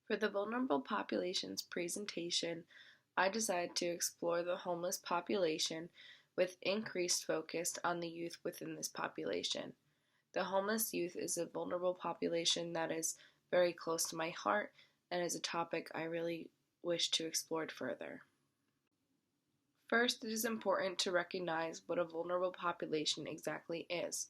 For the vulnerable populations presentation, I decided to explore the homeless population with increased focus on the youth within this population. The homeless youth is a vulnerable population that is very close to my heart and is a topic I really wish to explore further. First, it is important to recognize what a vulnerable population exactly is.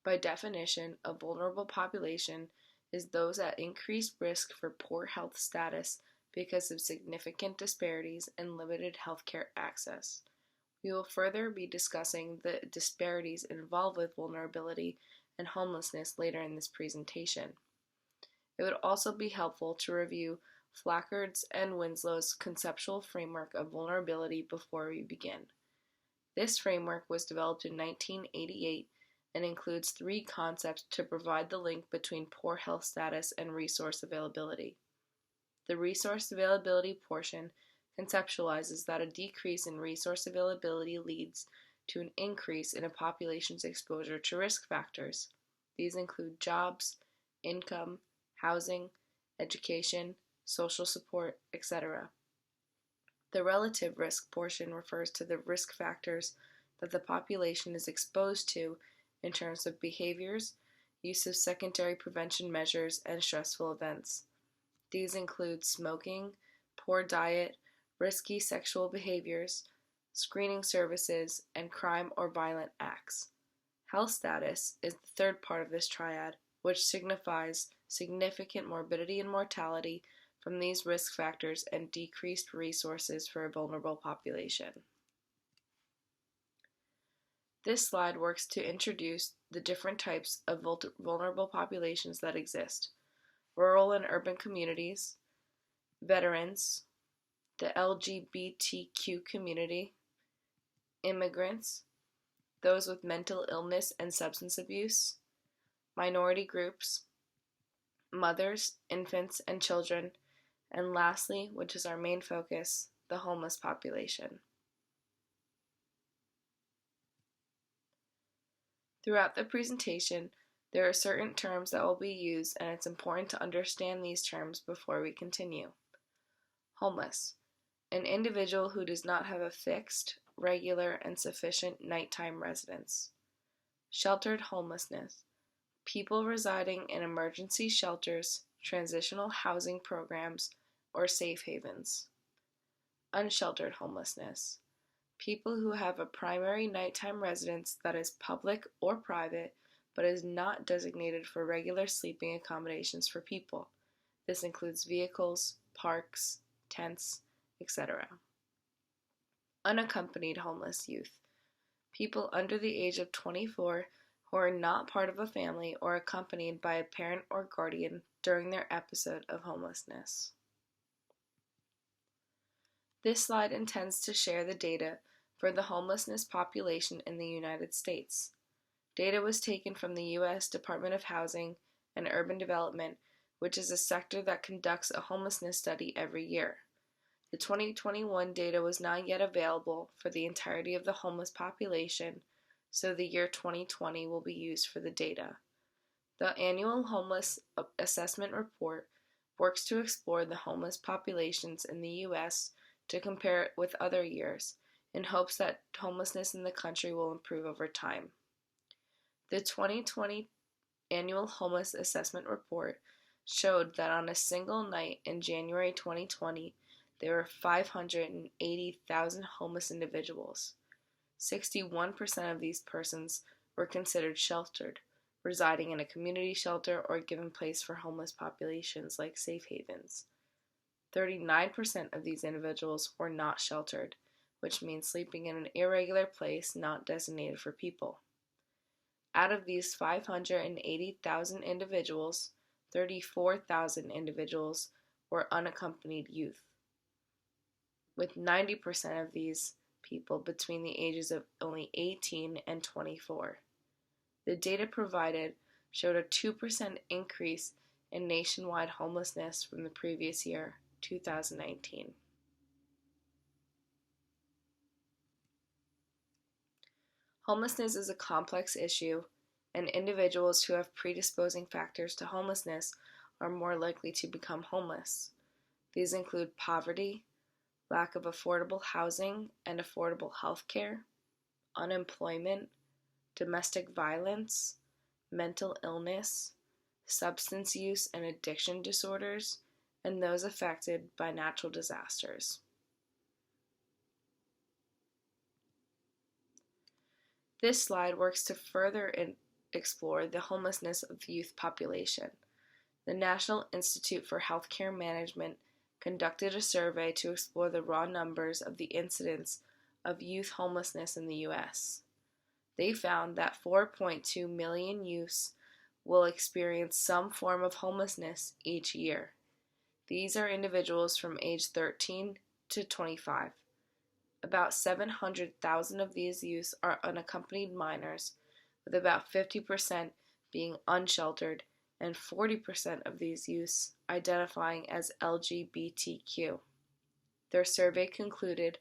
By definition, a vulnerable population is those at increased risk for poor health status because of significant disparities in limited healthcare access. We will further be discussing the disparities involved with vulnerability and homelessness later in this presentation. It would also be helpful to review Flacker's and Winslow's conceptual framework of vulnerability before we begin. This framework was developed in 1988 and includes three concepts to provide the link between poor health status and resource availability. The resource availability portion conceptualizes that a decrease in resource availability leads to an increase in a population's exposure to risk factors. These include jobs, income, housing, education, social support, etc. The relative risk portion refers to the risk factors that the population is exposed to in terms of behaviors, use of secondary prevention measures, and stressful events. These include smoking, poor diet, risky sexual behaviors, screening services, and crime or violent acts. Health status is the third part of this triad, which signifies significant morbidity and mortality from these risk factors and decreased resources for a vulnerable population. This slide works to introduce the different types of vulnerable populations that exist: rural and urban communities, veterans, the LGBTQ community, immigrants, those with mental illness and substance abuse, minority groups, mothers, infants, and children, and lastly, which is our main focus, the homeless population. Throughout the presentation, there are certain terms that will be used, and it's important to understand these terms before we continue. Homeless: an individual who does not have a fixed, regular, and sufficient nighttime residence. Sheltered homelessness: people residing in emergency shelters, transitional housing programs, or safe havens. Unsheltered homelessness: people who have a primary nighttime residence that is public or private but is not designated for regular sleeping accommodations for people. This includes vehicles, parks, tents, etc. Unaccompanied homeless youth: people under the age of 24 who are not part of a family or accompanied by a parent or guardian during their episode of homelessness. This slide intends to share the data for the homelessness population in the United States. Data was taken from the U.S. Department of Housing and Urban Development, which is a sector that conducts a homelessness study every year. The 2021 data was not yet available for the entirety of the homeless population, so the year 2020 will be used for the data. The annual Homeless Assessment Report works to explore the homeless populations in the U.S. to compare it with other years, in hopes that homelessness in the country will improve over time. The 2020 Annual Homeless Assessment Report showed that on a single night in January 2020, there were 580,000 homeless individuals. 61% of these persons were considered sheltered, residing in a community shelter or given place for homeless populations like safe havens. 39% of these individuals were not sheltered, which means sleeping in an irregular place not designated for people. Out of these 580,000 individuals, 34,000 individuals were unaccompanied youth, with 90% of these people between the ages of only 18 and 24. The data provided showed a 2% increase in nationwide homelessness from the previous year, 2019. Homelessness is a complex issue, and individuals who have predisposing factors to homelessness are more likely to become homeless. These include poverty, lack of affordable housing and affordable health care, unemployment, domestic violence, mental illness, substance use and addiction disorders, and those affected by natural disasters. This slide works to further explore the homelessness of the youth population. The National Institute for Healthcare Management conducted a survey to explore the raw numbers of the incidence of youth homelessness in the U.S. They found that 4.2 million youths will experience some form of homelessness each year. These are individuals from age 13 to 25. About 700,000 of these youths are unaccompanied minors, with about 50% being unsheltered and 40% of these youths identifying as LGBTQ. Their survey concluded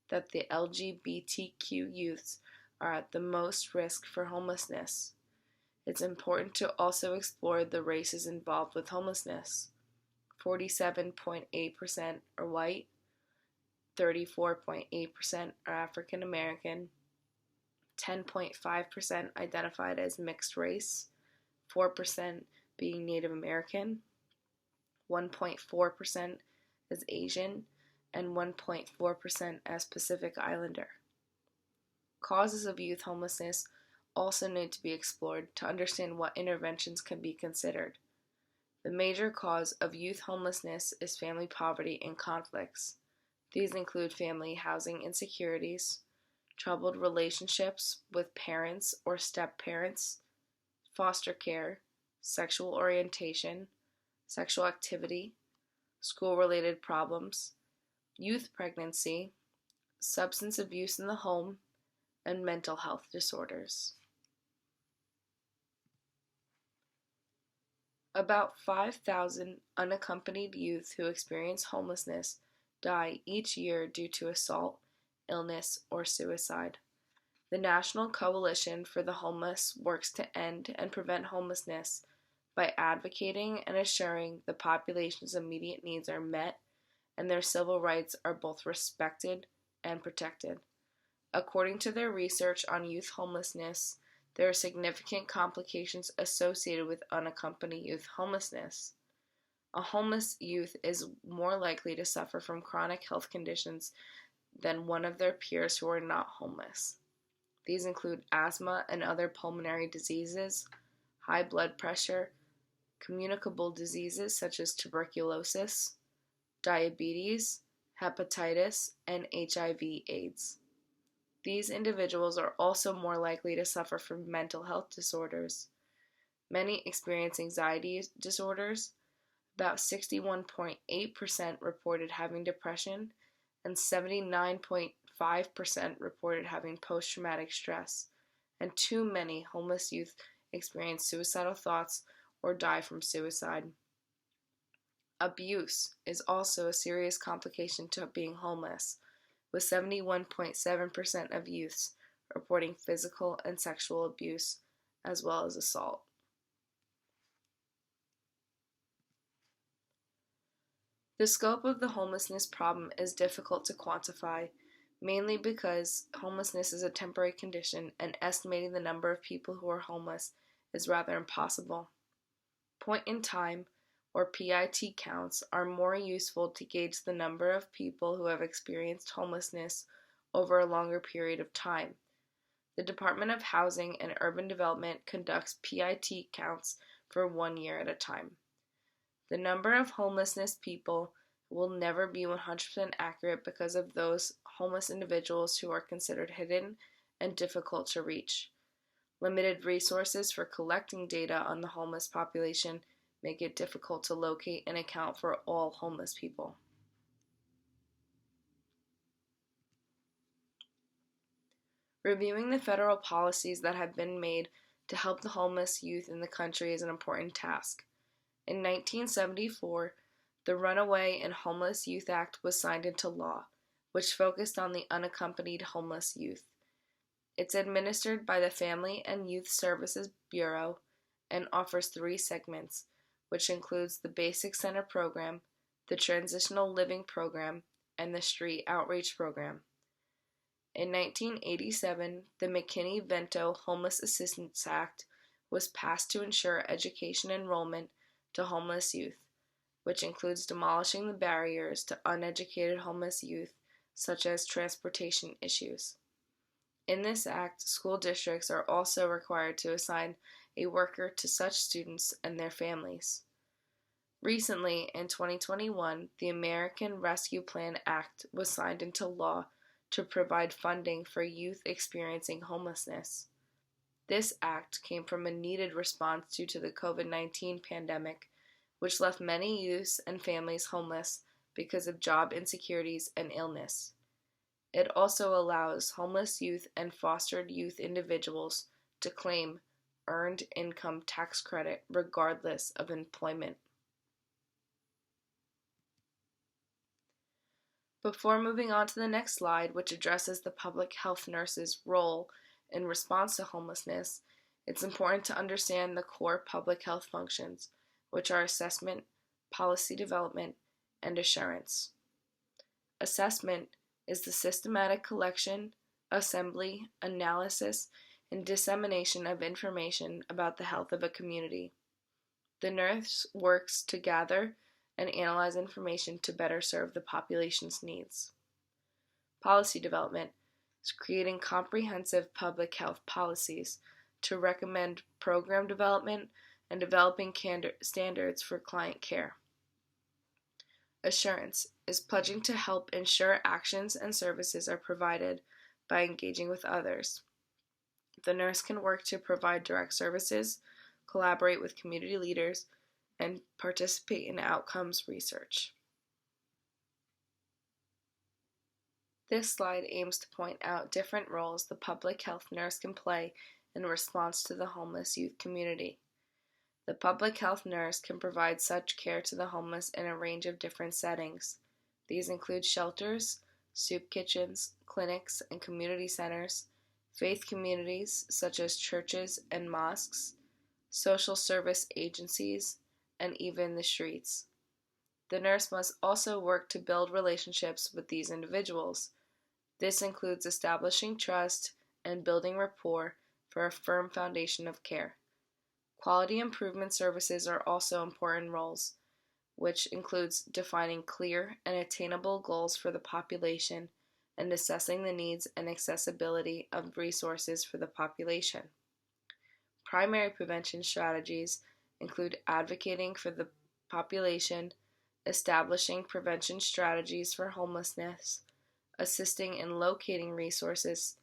that the LGBTQ youths are at the most risk for homelessness. It's important to also explore the races involved with homelessness. 47.8% are white, 34.8% are African American, 10.5% identified as mixed race, 4% being Native American, 1.4% as Asian, and 1.4% as Pacific Islander. Causes of youth homelessness also need to be explored to understand what interventions can be considered. The major cause of youth homelessness is family poverty and conflicts. These include family housing insecurities, troubled relationships with parents or step-parents, foster care, sexual orientation, sexual activity, school-related problems, youth pregnancy, substance abuse in the home, and mental health disorders. About 5,000 unaccompanied youth who experience homelessness die each year due to assault, illness, or suicide. The National Coalition for the Homeless works to end and prevent homelessness by advocating and assuring the population's immediate needs are met and their civil rights are both respected and protected. According to their research on youth homelessness, there are significant complications associated with unaccompanied youth homelessness. A homeless youth is more likely to suffer from chronic health conditions than one of their peers who are not homeless. These include asthma and other pulmonary diseases, high blood pressure, communicable diseases such as tuberculosis, diabetes, hepatitis, and HIV/AIDS. These individuals are also more likely to suffer from mental health disorders. Many experience anxiety disorders. About 61.8% reported having depression, and 79.5% reported having post-traumatic stress, and too many homeless youth experience suicidal thoughts or die from suicide. Abuse is also a serious complication to being homeless, with 71.7% of youths reporting physical and sexual abuse, as well as assault. The scope of the homelessness problem is difficult to quantify, mainly because homelessness is a temporary condition and estimating the number of people who are homeless is rather impossible. Point in time, or PIT counts, are more useful to gauge the number of people who have experienced homelessness over a longer period of time. The Department of Housing and Urban Development conducts PIT counts for 1 year at a time. The number of homelessness people will never be 100% accurate because of those homeless individuals who are considered hidden and difficult to reach. Limited resources for collecting data on the homeless population make it difficult to locate and account for all homeless people. Reviewing the federal policies that have been made to help the homeless youth in the country is an important task. In 1974, the Runaway and Homeless Youth Act was signed into law, which focused on the unaccompanied homeless youth. It's administered by the Family and Youth Services Bureau and offers 3 segments, which includes the Basic Center program, the Transitional Living program, and the Street Outreach program. In 1987, the McKinney-Vento Homeless Assistance Act was passed to ensure education enrollment to homeless youth, which includes demolishing the barriers to uneducated homeless youth, such as transportation issues. In this act, school districts are also required to assign a worker to such students and their families. Recently, in 2021, the American Rescue Plan Act was signed into law to provide funding for youth experiencing homelessness. This act came from a needed response due to the COVID-19 pandemic, which left many youths and families homeless because of job insecurities and illness. It also allows homeless youth and fostered youth individuals to claim earned income tax credit regardless of employment. Before moving on to the next slide, which addresses the public health nurse's role in response to homelessness, it's important to understand the core public health functions, which are assessment, policy development, and assurance. Assessment is the systematic collection, assembly, analysis, and dissemination of information about the health of a community. The nurse works to gather and analyze information to better serve the population's needs. Policy development is creating comprehensive public health policies to recommend program development and developing standards for client care. Assurance is pledging to help ensure actions and services are provided by engaging with others. The nurse can work to provide direct services, collaborate with community leaders, and participate in outcomes research. This slide aims to point out different roles the public health nurse can play in response to the homeless youth community. The public health nurse can provide such care to the homeless in a range of different settings. These include shelters, soup kitchens, clinics and community centers, faith communities such as churches and mosques, social service agencies, and even the streets. The nurse must also work to build relationships with these individuals. This includes establishing trust and building rapport for a firm foundation of care. Quality improvement services are also important roles, which includes defining clear and attainable goals for the population and assessing the needs and accessibility of resources for the population. Primary prevention strategies include advocating for the population, establishing prevention strategies for homelessness, assisting in locating resources,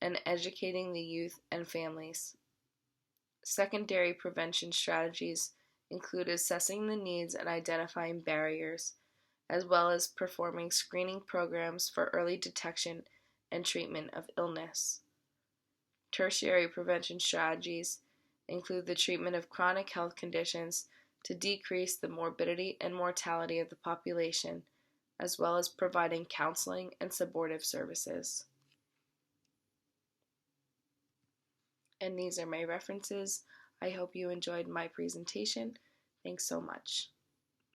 and educating the youth and families. Secondary prevention strategies include assessing the needs and identifying barriers, as well as performing screening programs for early detection and treatment of illness. Tertiary prevention strategies include the treatment of chronic health conditions to decrease the morbidity and mortality of the population, as well as providing counseling and supportive services. And these are my references. I hope you enjoyed my presentation. Thanks so much.